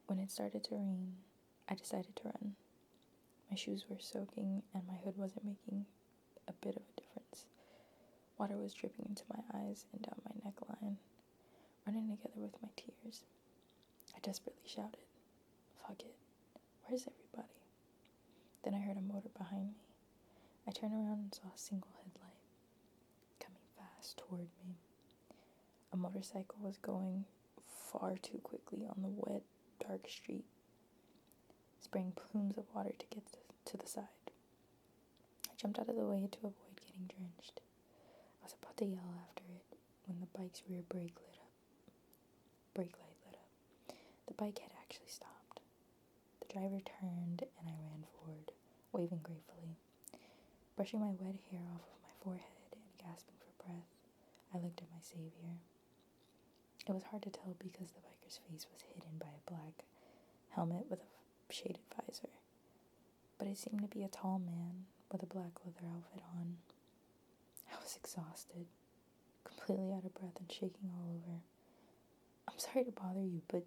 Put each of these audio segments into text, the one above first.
When it started to rain, I decided to run. My shoes were soaking and my hood wasn't making a bit of a difference. Water was dripping into my eyes and down my neckline, running together with my tears. I desperately shouted, "Fuck it, where's everybody?" Then I heard a motor behind me. I turned around and saw a single headlight coming fast toward me. A motorcycle was going far too quickly on the wet, dark street, spraying plumes of water to get to the side. I jumped out of the way to avoid getting drenched. I was about to yell after it when the bike's rear brake light lit up. The bike had actually stopped. The driver turned and I ran forward, waving gratefully. Brushing my wet hair off of my forehead and gasping for breath, I looked at my savior. It was hard to tell because the biker's face was hidden by a black helmet with a shaded visor, but it seemed to be a tall man with a black leather outfit on. I was exhausted, completely out of breath and shaking all over. "I'm sorry to bother you, but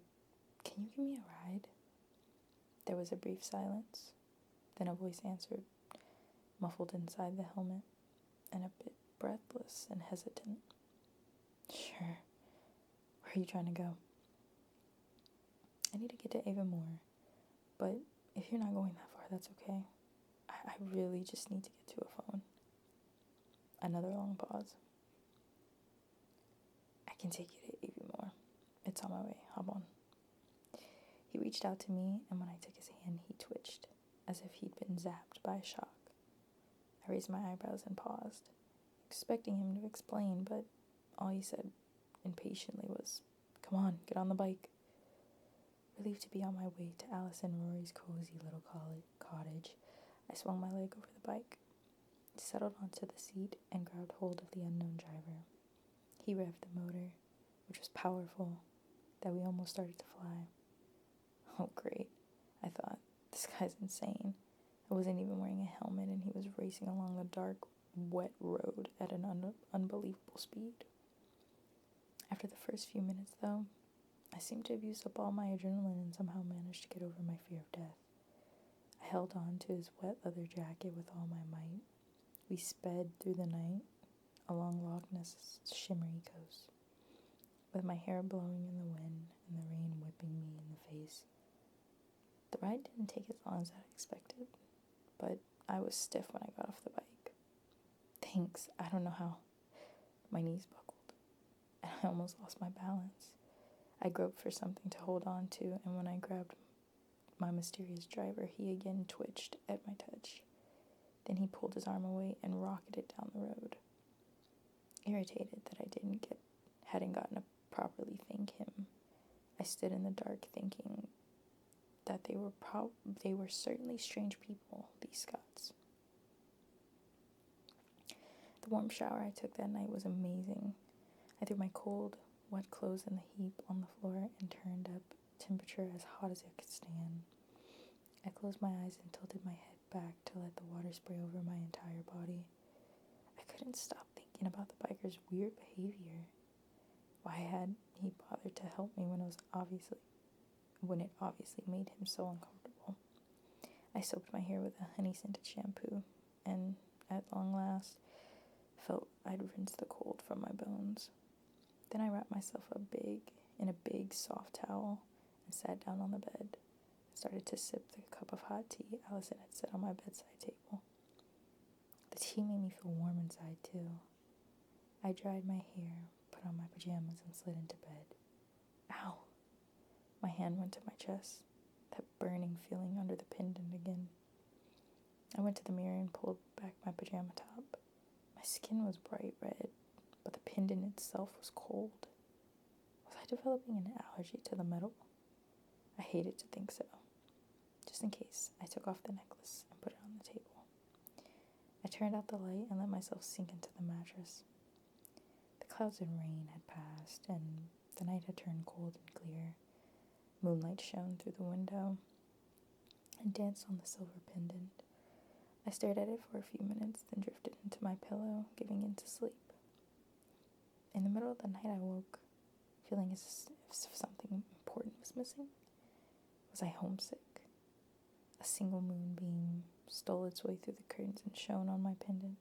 can you give me a ride?" There was a brief silence. Then a voice answered, muffled inside the helmet, and a bit breathless and hesitant. "Sure. Where are you trying to go?" "I need to get to Avonmore, but if you're not going that far, that's okay. I really just need to get to a phone." Another long pause. "I can take you to Avonmore. It's on my way. Hop on." He reached out to me, and when I took his hand, he twitched, as if he'd been zapped by a shock. I raised my eyebrows and paused, expecting him to explain, but all he said impatiently was, "Come on, get on the bike." Relieved to be on my way to Alice and Rory's cozy little cottage, I swung my leg over the bike, settled onto the seat, and grabbed hold of the unknown driver. He revved the motor, which was powerful, that we almost started to fly. Oh, great, I thought. This guy's insane. I wasn't even wearing a helmet, and he was racing along the dark, wet road at an unbelievable speed. After the first few minutes, though, I seemed to have used up all my adrenaline and somehow managed to get over my fear of death. I held on to his wet leather jacket with all my might. We sped through the night along Loch Ness's shimmery coast, with my hair blowing in the wind and the rain whipping me in the face. The ride didn't take as long as I expected, but I was stiff when I got off the bike. Thanks, I don't know how. My knees buckled, and I almost lost my balance. I groped for something to hold on to, and when I grabbed my mysterious driver, he again twitched at my touch. Then he pulled his arm away and rocketed down the road. Irritated that I hadn't gotten to properly thank him, I stood in the dark thinking that they were certainly strange people, these Scots. The warm shower I took that night was amazing. I threw my cold, wet clothes in the heap on the floor and turned up temperature as hot as it could stand. I closed my eyes and tilted my head back to let the water spray over my entire body. I couldn't stop thinking about the biker's weird behavior. Why had he bothered to help me when it obviously made him so uncomfortable? I soaped my hair with a honey-scented shampoo, and at long last, felt I'd rinsed the cold from my bones. Then I wrapped myself in a big soft towel and sat down on the bed and started to sip the cup of hot tea Allison had set on my bedside table. The tea made me feel warm inside, too. I dried my hair, put on my pajamas, and slid into bed. Ow! My hand went to my chest, that burning feeling under the pendant again. I went to the mirror and pulled back my pajama top. My skin was bright red, but the pendant itself was cold. Was I developing an allergy to the metal? I hated to think so. Just in case, I took off the necklace and put it on the table. I turned out the light and let myself sink into the mattress. The clouds and rain had passed, and the night had turned cold and clear. Moonlight shone through the window and danced on the silver pendant. I stared at it for a few minutes, then drifted into my pillow, giving in to sleep. In the middle of the night, I woke, feeling as if something important was missing. Was I homesick? A single moonbeam stole its way through the curtains and shone on my pendant,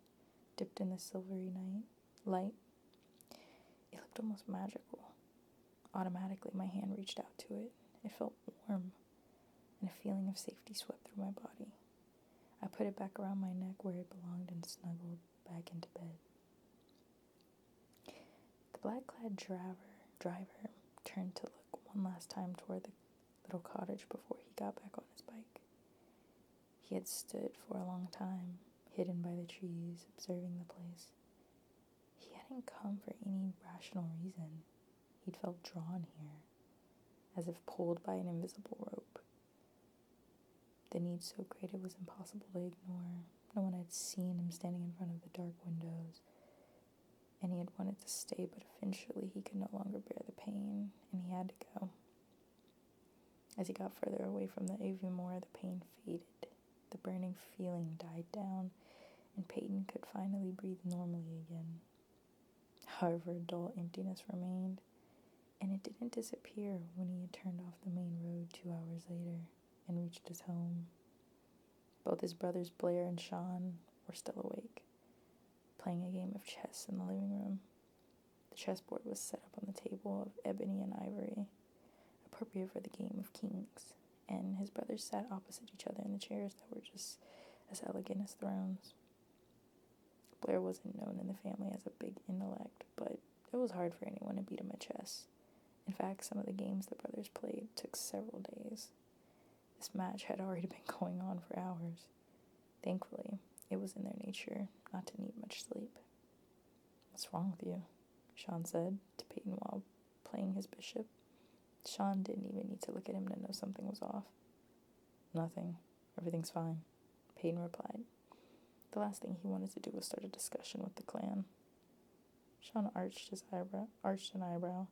dipped in the silvery light. It looked almost magical. Automatically, my hand reached out to it. It felt warm, and a feeling of safety swept through my body. I put it back around my neck where it belonged and snuggled back into bed. The black-clad driver turned to look one last time toward the little cottage before he got back on his bike. He had stood for a long time, hidden by the trees, observing the place. He hadn't come for any rational reason. He'd felt drawn here, as if pulled by an invisible rope. The need so great it was impossible to ignore. No one had seen him standing in front of the dark windows, and he had wanted to stay, but eventually he could no longer bear the pain, and he had to go. As he got further away from the even more, the pain faded. The burning feeling died down, and Peyton could finally breathe normally again. However, a dull emptiness remained, and it didn't disappear when he had turned off the main road 2 hours later and reached his home. Both his brothers Blair and Sean were still awake, playing a game of chess in the living room. The chessboard was set up on the table of ebony and ivory, appropriate for the game of kings, and his brothers sat opposite each other in the chairs that were just as elegant as thrones. Blair wasn't known in the family as a big intellect, but it was hard for anyone to beat him at chess. In fact, some of the games the brothers played took several days. This match had already been going on for hours. Thankfully, it was in their nature not to need much sleep. "What's wrong with you?" Sean said to Peyton while playing his bishop. Sean didn't even need to look at him to know something was off. "Nothing. Everything's fine," Peyton replied. The last thing he wanted to do was start a discussion with the clan. Sean arched an eyebrow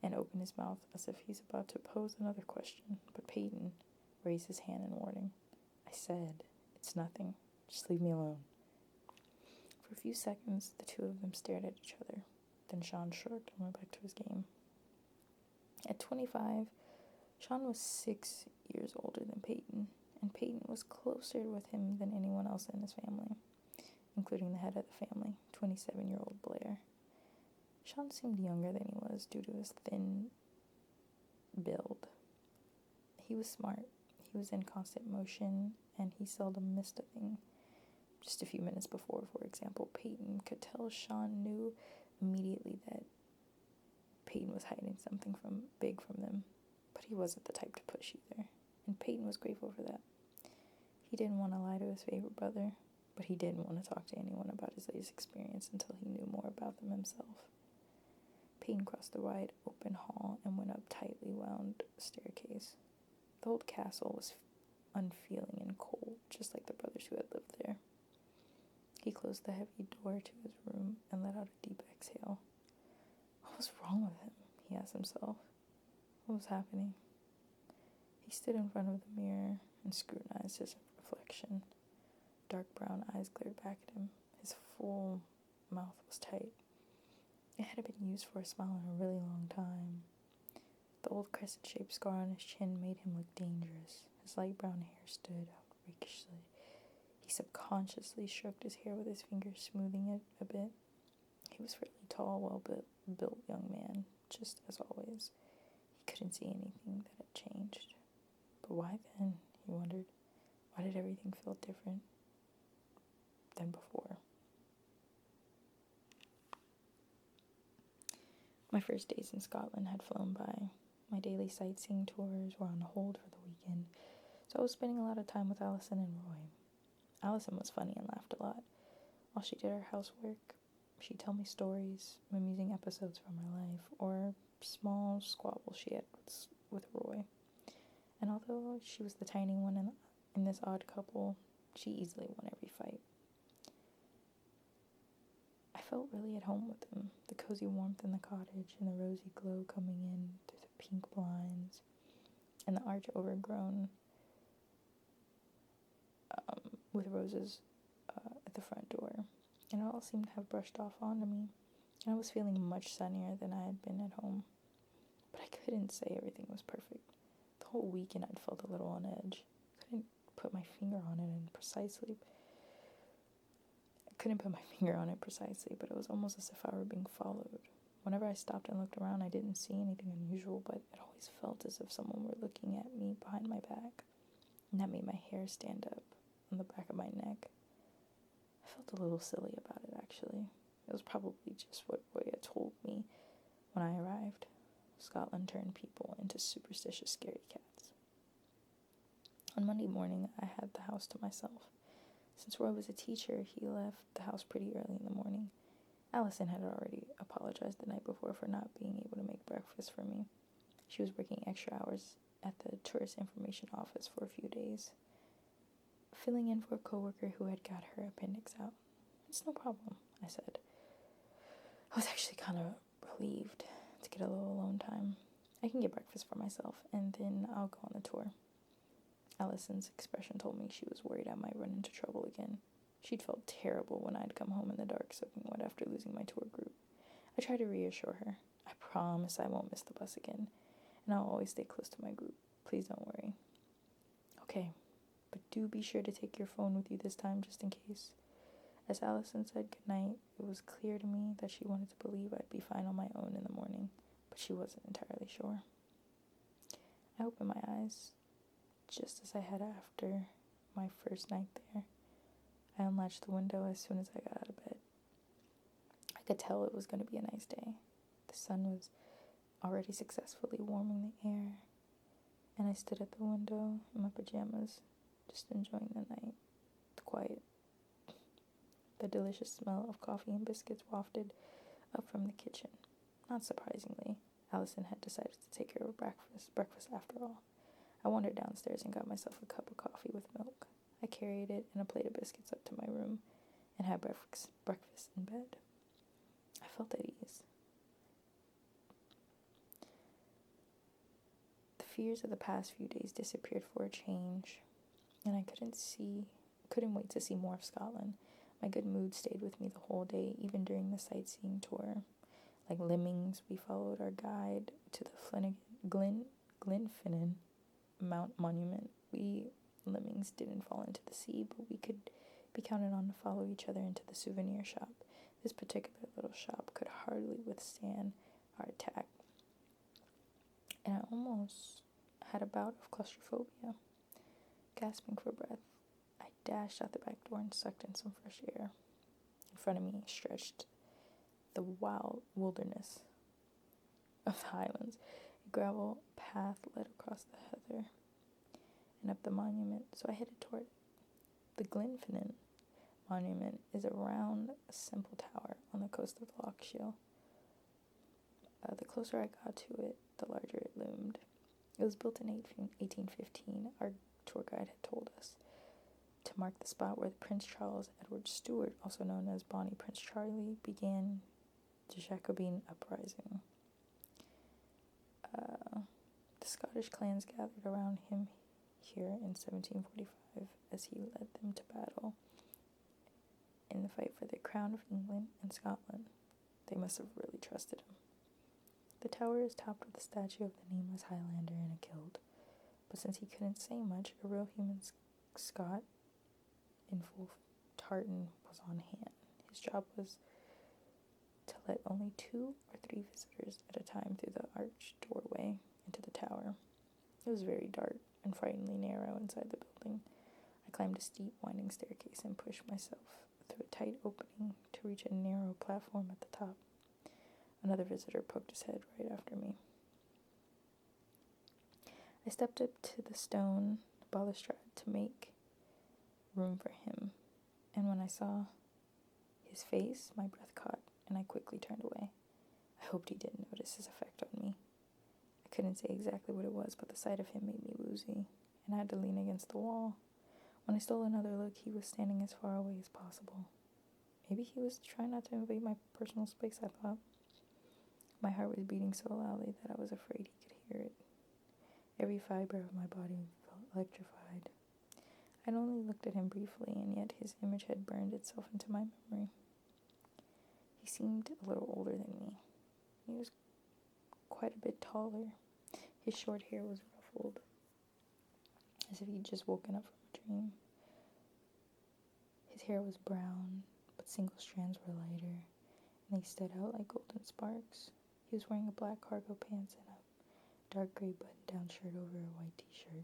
and opened his mouth as if he's about to pose another question, but Peyton raised his hand in warning. "I said, it's nothing. Just leave me alone." For a few seconds, the two of them stared at each other. Then Sean shrugged and went back to his game. At 25, Sean was 6 years older than Peyton, and Peyton was closer with him than anyone else in his family, including the head of the family, 27-year-old Blair. Sean seemed younger than he was due to his thin build. He was smart. He was in constant motion, and he seldom missed a thing. Just a few minutes before, for example, Peyton could tell Sean knew immediately that Peyton was hiding something big from them, but he wasn't the type to push either, and Peyton was grateful for that. He didn't want to lie to his favorite brother, but he didn't want to talk to anyone about his latest experience until he knew more about them himself. Peyton crossed the wide open hall and went up tightly wound staircase. The old castle was unfeeling and cold, just like the brothers who had lived there. He closed the heavy door to his room and let out a deep exhale. What was wrong with him? He asked himself. What was happening? He stood in front of the mirror and scrutinized his reflection. Dark brown eyes glared back at him. His full mouth was tight. It had been used for a smile in a really long time. The old crescent-shaped scar on his chin made him look dangerous. His light brown hair stood out rakishly. He subconsciously stroked his hair with his fingers, smoothing it a bit. He was fairly tall, well-built young man, just as always. He couldn't see anything that had changed. But why then, he wondered. Why did everything feel different than before? My first days in Scotland had flown by. My daily sightseeing tours were on hold for the weekend, so I was spending a lot of time with Allison and Roy. Allison was funny and laughed a lot. While she did her housework, she'd tell me stories, amusing episodes from her life, or small squabbles she had with Roy. And although she was the tiny one in this odd couple, she easily won every fight. I felt really at home with them, the cozy warmth in the cottage and the rosy glow coming in through the pink blinds and the arch overgrown with roses at the front door. And it all seemed to have brushed off onto me, and I was feeling much sunnier than I had been at home. But I couldn't say everything was perfect. The whole weekend I'd felt a little on edge. Couldn't put my finger on it and precisely. I couldn't put my finger on it precisely, but it was almost as if I were being followed. Whenever I stopped and looked around, I didn't see anything unusual, but it always felt as if someone were looking at me behind my back. And that made my hair stand up on the back of my neck. I felt a little silly about it, actually. It was probably just what Roy had told me when I arrived. Scotland turned people into superstitious scaredy cats. On Monday morning, I had the house to myself. Since Roy was a teacher, he left the house pretty early in the morning. Allison had already apologized the night before for not being able to make breakfast for me. She was working extra hours at the tourist information office for a few days, filling in for a coworker who had got her appendix out. "It's no problem," I said. I was actually kind of relieved to get a little alone time. "I can get breakfast for myself, and then I'll go on the tour." Allison's expression told me she was worried I might run into trouble again. She'd felt terrible when I'd come home in the dark soaking wet after losing my tour group. I tried to reassure her. "I promise I won't miss the bus again, and I'll always stay close to my group. Please don't worry." "Okay, but do be sure to take your phone with you this time, just in case." As Allison said goodnight, it was clear to me that she wanted to believe I'd be fine on my own in the morning, but she wasn't entirely sure. I opened my eyes, just as I had after my first night there. I unlatched the window as soon as I got out of bed. I could tell it was going to be a nice day. The sun was already successfully warming the air, and I stood at the window in my pajamas, just enjoying the night, the quiet. The delicious smell of coffee and biscuits wafted up from the kitchen. Not surprisingly, Allison had decided to take care of breakfast after all. I wandered downstairs and got myself a cup of coffee with milk. I carried it and a plate of biscuits up to my room and had breakfast in bed. I felt at ease. The fears of the past few days disappeared for a change, and I couldn't wait to see more of Scotland. My good mood stayed with me the whole day, even during the sightseeing tour. Like lemmings, we followed our guide to the Glenfinnan Monument. We lemmings didn't fall into the sea, but we could be counted on to follow each other into the souvenir shop. This particular little shop could hardly withstand our attack, and I almost had a bout of claustrophobia. Gasping for breath, I dashed out the back door and sucked in some fresh air. In front of me stretched the wild wilderness of the highlands. A gravel path led across the heather and up the monument, so I headed toward it. The Glenfinnan Monument is a round, simple tower on the coast of the Loch Shiel. The closer I got to it, the larger it loomed. It was built in 1815, our tour guide had told us, to mark the spot where the Prince Charles Edward Stuart, also known as Bonnie Prince Charlie, began the Jacobin uprising. The Scottish clans gathered around him here in 1745 as he led them to battle in the fight for the crown of England and Scotland. They must have really trusted him. The tower is topped with a statue of the nameless Highlander in a kilt, but since he couldn't say much, a real human Scot in full tartan was on hand. His job was to let only 2 or 3 visitors at a time through the arched doorway into the tower. It was very dark and frighteningly narrow inside the building. I climbed a steep, winding staircase and pushed myself through a tight opening to reach a narrow platform at the top. Another visitor poked his head right after me. I stepped up to the stone balustrade to make room for him, and when I saw his face, my breath caught, and I quickly turned away. I hoped he didn't notice his effect on me. I couldn't say exactly what it was, but the sight of him made me woozy, and I had to lean against the wall. When I stole another look, he was standing as far away as possible. Maybe he was trying not to invade my personal space, I thought. My heart was beating so loudly that I was afraid he could hear it. Every fiber of my body felt electrified. I'd only looked at him briefly, and yet his image had burned itself into my memory. He seemed a little older than me. He was quite a bit taller. His short hair was ruffled, as if he'd just woken up from a dream. His hair was brown, but single strands were lighter, and they stood out like golden sparks. He was wearing a black cargo pants and a dark gray button-down shirt over a white t-shirt.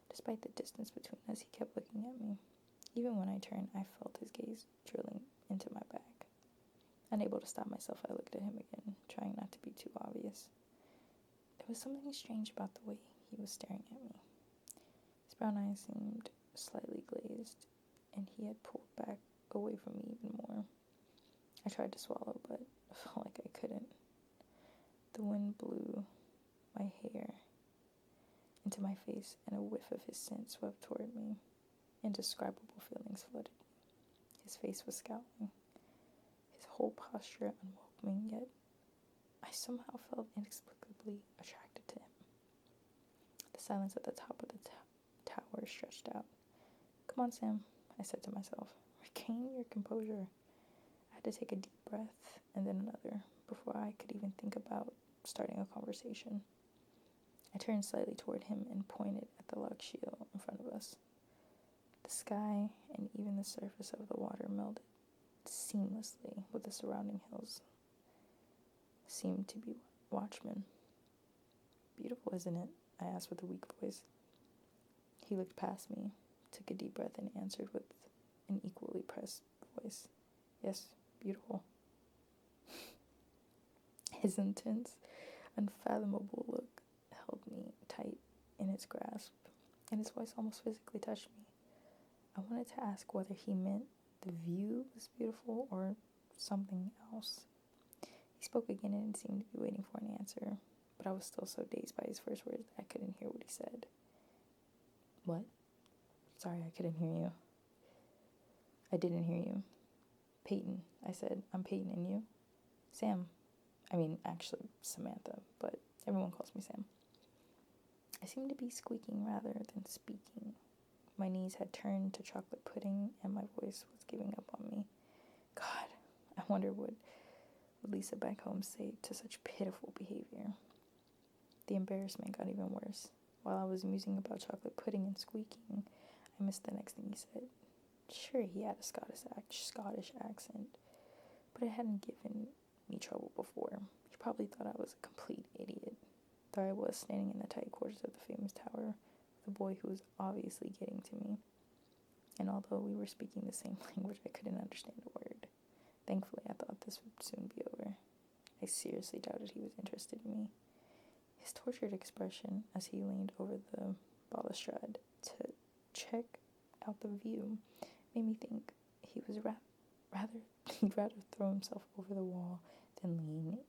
Despite the distance between us, he kept looking at me. Even when I turned, I felt his gaze drilling into my back. Unable to stop myself, I looked at him again, trying not to be too obvious. There was something strange about the way he was staring at me. His brown eyes seemed slightly glazed, and he had pulled back away from me even more. I tried to swallow, but I felt like I couldn't. The wind blew my hair into my face, and a whiff of his scent swept toward me. Indescribable feelings flooded me. His face was scowling, his whole posture unwelcoming, yet I somehow felt inexplicably attracted to him. The silence at the top of the tower stretched out. "Come on, Sam," I said to myself. "Regain your composure." I had to take a deep breath and then another before I could even think about starting a conversation. I turned slightly toward him and pointed at the lock shield in front of us. The sky and even the surface of the water melded seamlessly with the surrounding hills. Seemed to be watchmen. "Beautiful, isn't it?" I asked with a weak voice. He looked past me, took a deep breath, and answered with an equally pressed voice. "Yes, beautiful." His intense, unfathomable look held me tight in its grasp, and his voice almost physically touched me. I wanted to ask whether he meant the view was beautiful or something else. He spoke again and seemed to be waiting for an answer, but I was still so dazed by his first words that I couldn't hear what he said. "What? Sorry, I couldn't hear you." "I didn't hear you." "Peyton," I said. "I'm Peyton, and you?" "Sam. Actually, Samantha, but everyone calls me Sam." I seemed to be squeaking rather than speaking. My knees had turned to chocolate pudding, and my voice was giving up on me. God, I wonder what would Lisa back home say to such pitiful behavior. The embarrassment got even worse. While I was musing about chocolate pudding and squeaking, I missed the next thing he said. Sure, he had a Scottish accent, but it hadn't given me trouble before. He probably thought I was a complete idiot. There I was, standing in the tight quarters of the famous tower, with a boy who was obviously getting to me. And although we were speaking the same language, I couldn't understand a word. Thankfully, I thought this would soon be over. I seriously doubted he was interested in me. His tortured expression as he leaned over the balustrade to check out the view made me think he was he'd rather throw himself over the wall than lean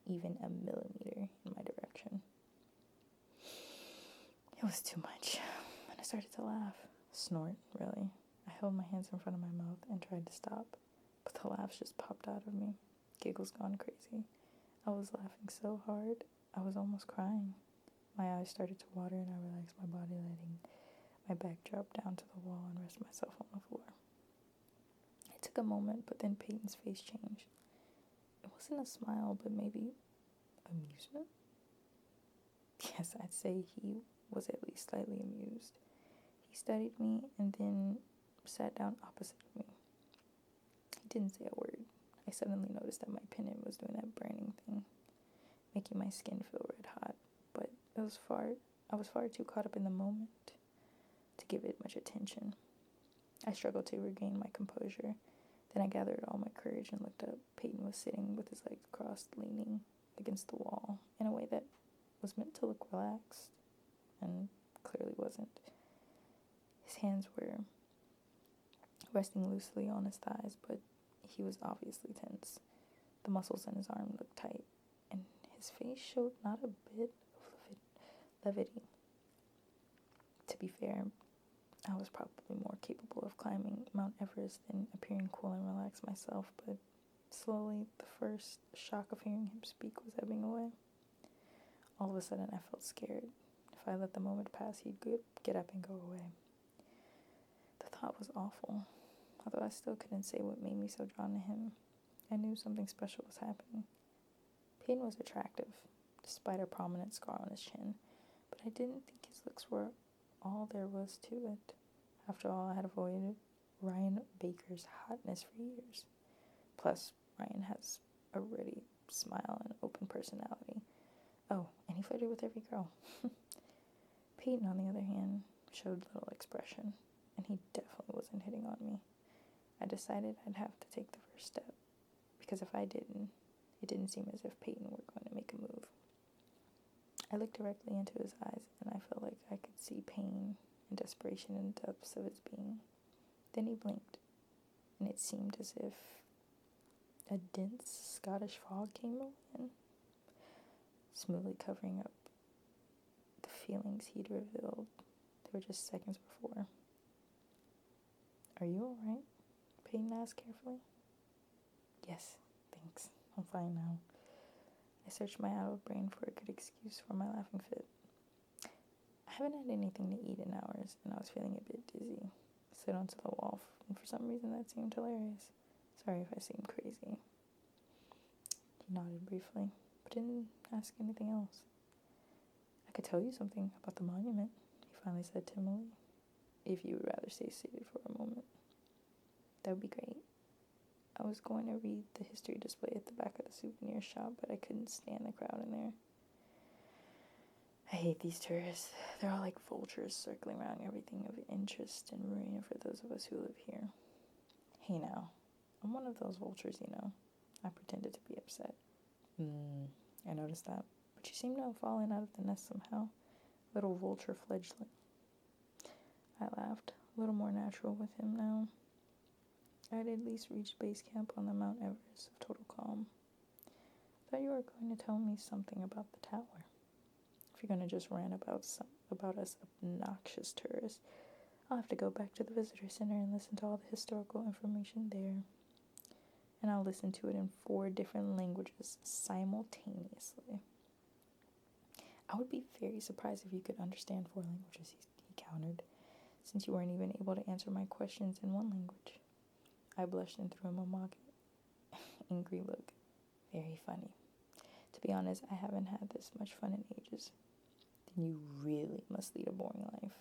even a millimeter in my direction. It was too much, and I started to laugh. Snort, really. I held my hands in front of my mouth and tried to stop, but the laughs just popped out of me. Giggles gone crazy. I was laughing so hard, I was almost crying. My eyes started to water and I relaxed my body, letting my back drop down to the wall and rest myself on the floor. It took a moment, but then Peyton's face changed. It wasn't a smile, but maybe amusement? Yes, I'd say he was at least slightly amused. He studied me and then sat down opposite of me. He didn't say a word. I suddenly noticed that my pendant was doing that burning thing, making my skin feel red hot, but I was far too caught up in the moment to give it much attention. I struggled to regain my composure. Then I gathered all my courage and looked up. Peyton was sitting with his legs crossed, leaning against the wall in a way that was meant to look relaxed and clearly wasn't. His hands were resting loosely on his thighs, but he was obviously tense. The muscles in his arm looked tight, and his face showed not a bit of levity. To be fair, I was probably more capable of climbing Mount Everest than appearing cool and relaxed myself, but slowly the first shock of hearing him speak was ebbing away. All of a sudden I felt scared. If I let the moment pass, he'd get up and go away. The thought was awful. Although I still couldn't say what made me so drawn to him, I knew something special was happening. Peyton was attractive, despite a prominent scar on his chin, but I didn't think his looks were all there was to it. After all, I had avoided Ryan Baker's hotness for years. Plus, Ryan has a ready smile and open personality. Oh, and he flirted with every girl. Peyton, on the other hand, showed little expression, and he definitely wasn't hitting on me. I decided I'd have to take the first step, because if I didn't, it didn't seem as if Peyton were going to make a move. I looked directly into his eyes, and I felt like I could see pain and desperation in the depths of his being. Then he blinked, and it seemed as if a dense Scottish fog came in, smoothly covering up the feelings he'd revealed. They were just seconds before. "Are you alright?" Peyton asked carefully. "Yes, thanks. I'm fine now." I searched my adult brain for a good excuse for my laughing fit. I haven't had anything to eat in hours, and I was feeling a bit dizzy. I slid onto the wall, and for some reason that seemed hilarious. Sorry if I seemed crazy. He nodded briefly, but didn't ask anything else. "I could tell you something about the monument," he finally said timidly, "if you would rather stay seated for a moment." "That would be great." I was going to read the history display at the back of the souvenir shop, but I couldn't stand the crowd in there. I hate these tourists. They're all like vultures circling around everything of interest and ruining it for those of us who live here. Hey now, I'm one of those vultures, you know. I pretended to be upset. I noticed that, but you seem to have fallen out of the nest somehow. Little vulture fledgling. I laughed, a little more natural with him now. I had at least reached base camp on the Mount Everest of total calm. I thought you were going to tell me something about the tower. If you're going to just rant about us obnoxious tourists, I'll have to go back to the visitor center and listen to all the historical information there. And I'll listen to it in 4 different languages simultaneously. I would be very surprised if you could understand 4 languages, he countered, since you weren't even able to answer my questions in one language. I blushed and threw him a mock, angry look. Very funny. To be honest, I haven't had this much fun in ages. Then you really must lead a boring life.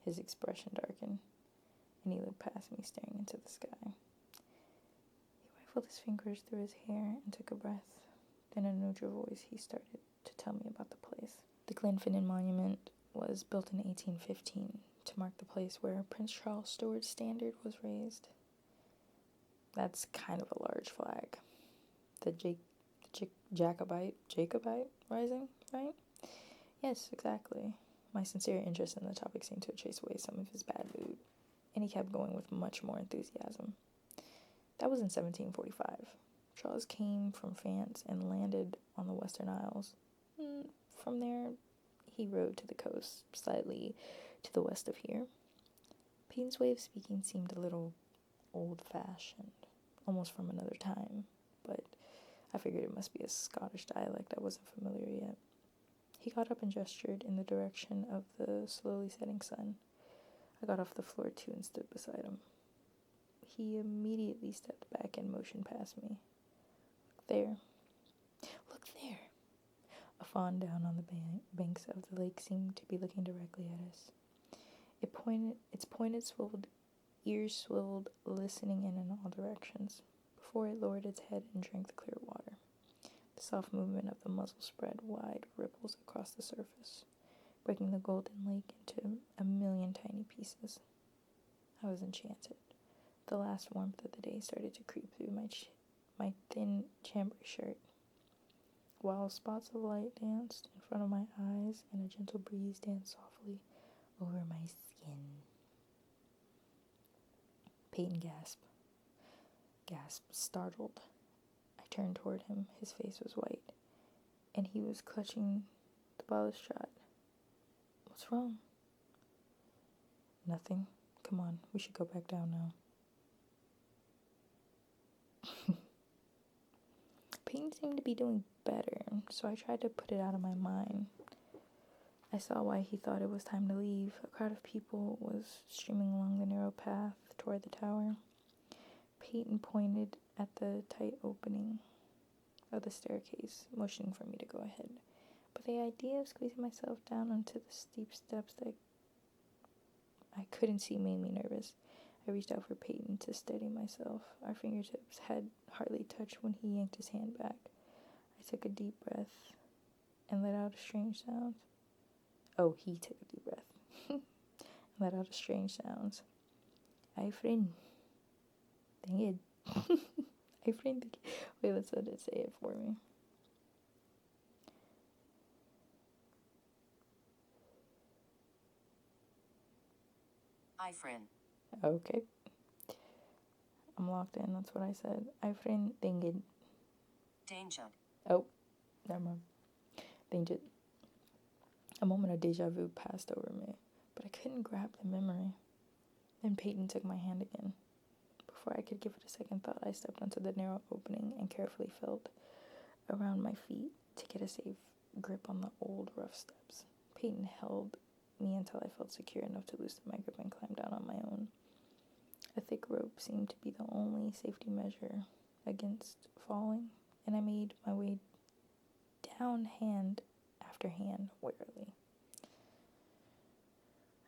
His expression darkened, and he looked past me, staring into the sky. He rifled his fingers through his hair and took a breath. Then in a neutral voice, he started to tell me about the place. The Glenfinnan Monument was built in 1815 to mark the place where Prince Charles Stuart's standard was raised. That's kind of a large flag. The Jacobite rising, right? Yes, exactly. My sincere interest in the topic seemed to chase away some of his bad mood, and he kept going with much more enthusiasm. That was in 1745. Charles came from France and landed on the Western Isles. From there, he rode to the coast, slightly to the west of here. Payne's way of speaking seemed a little old-fashioned, almost from another time, but I figured it must be a Scottish dialect I wasn't familiar yet. He got up and gestured in the direction of the slowly setting sun. I got off the floor too and stood beside him. He immediately stepped back and motioned past me. "Look there. Look there." A fawn down on the banks of the lake seemed to be looking directly at us. Its pointed, swiveled, ears swiveled, listening in all directions, before it lowered its head and drank the clear water. The soft movement of the muzzle spread wide ripples across the surface, breaking the golden lake into a million tiny pieces. I was enchanted. The last warmth of the day started to creep through my thin chambray shirt, while spots of light danced in front of my eyes and a gentle breeze danced softly over my skin. Peyton gasped, startled. I turned toward him. His face was white, and he was clutching the balustrade. "What's wrong?" "Nothing. Come on, we should go back down now." Peyton seemed to be doing better, so I tried to put it out of my mind. I saw why he thought it was time to leave. A crowd of people was streaming along the narrow path toward the tower. Peyton pointed at the tight opening of the staircase, motioning for me to go ahead. But the idea of squeezing myself down onto the steep steps that I couldn't see made me nervous. I reached out for Peyton to steady myself. Our fingertips had hardly touched when he yanked his hand back. I took a deep breath and let out a strange sound. Oh, he took a deep breath and let out a strange sound. Ay, friend. Dang it. Ay, friend. Wait, let's let it say it for me. Ay, friend. Okay. I'm locked in. That's what I said. Ay, friend. Dang it. Danger. Oh, never mind. Danger. A moment of deja vu passed over me, but I couldn't grab the memory. Then Peyton took my hand again. Before I could give it a second thought, I stepped onto the narrow opening and carefully felt around my feet to get a safe grip on the old rough steps. Peyton held me until I felt secure enough to loosen my grip and climb down on my own. A thick rope seemed to be the only safety measure against falling, and I made my way down hand after hand warily.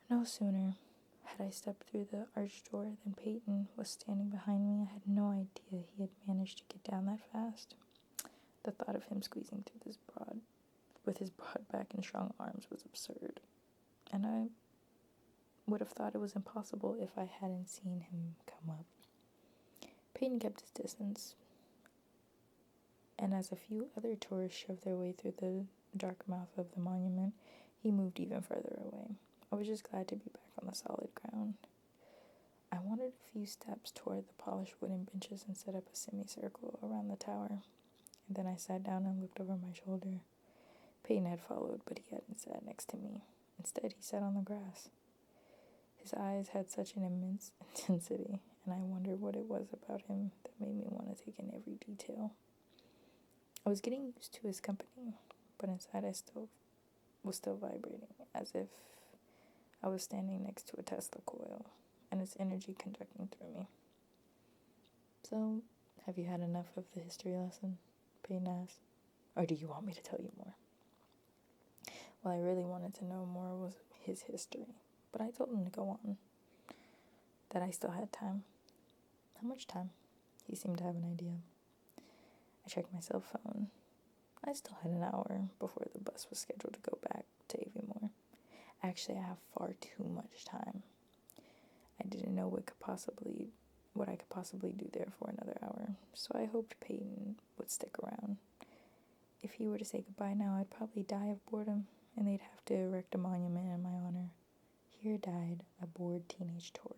No sooner had I stepped through the arched door than Peyton was standing behind me. I had no idea he had managed to get down that fast. The thought of him squeezing through with his broad back and strong arms was absurd, and I would have thought it was impossible if I hadn't seen him come up. Peyton kept his distance, and as a few other tourists shoved their way through the dark mouth of the monument, he moved even further away. I was just glad to be back on the solid ground. I wandered a few steps toward the polished wooden benches and set up a semicircle around the tower, and then I sat down and looked over my shoulder. Peyton had followed, but he hadn't sat next to me. Instead, he sat on the grass. His eyes had such an immense intensity, and I wondered what it was about him that made me want to take in every detail. I was getting used to his company, but inside I was still vibrating, as if I was standing next to a Tesla coil, and its energy conducting through me. So, have you had enough of the history lesson? Peyton asked. Or do you want me to tell you more? Well, I really wanted to know more was his history, but I told him to go on, that I still had time. How much time? He seemed to have an idea. I checked my cell phone. I still had an hour before the bus was scheduled to go back to Aviemore. Actually, I have far too much time. I didn't know what I could possibly do there for another hour, so I hoped Peyton would stick around. If he were to say goodbye now, I'd probably die of boredom, and they'd have to erect a monument in my honor. Here died a bored teenage tourist.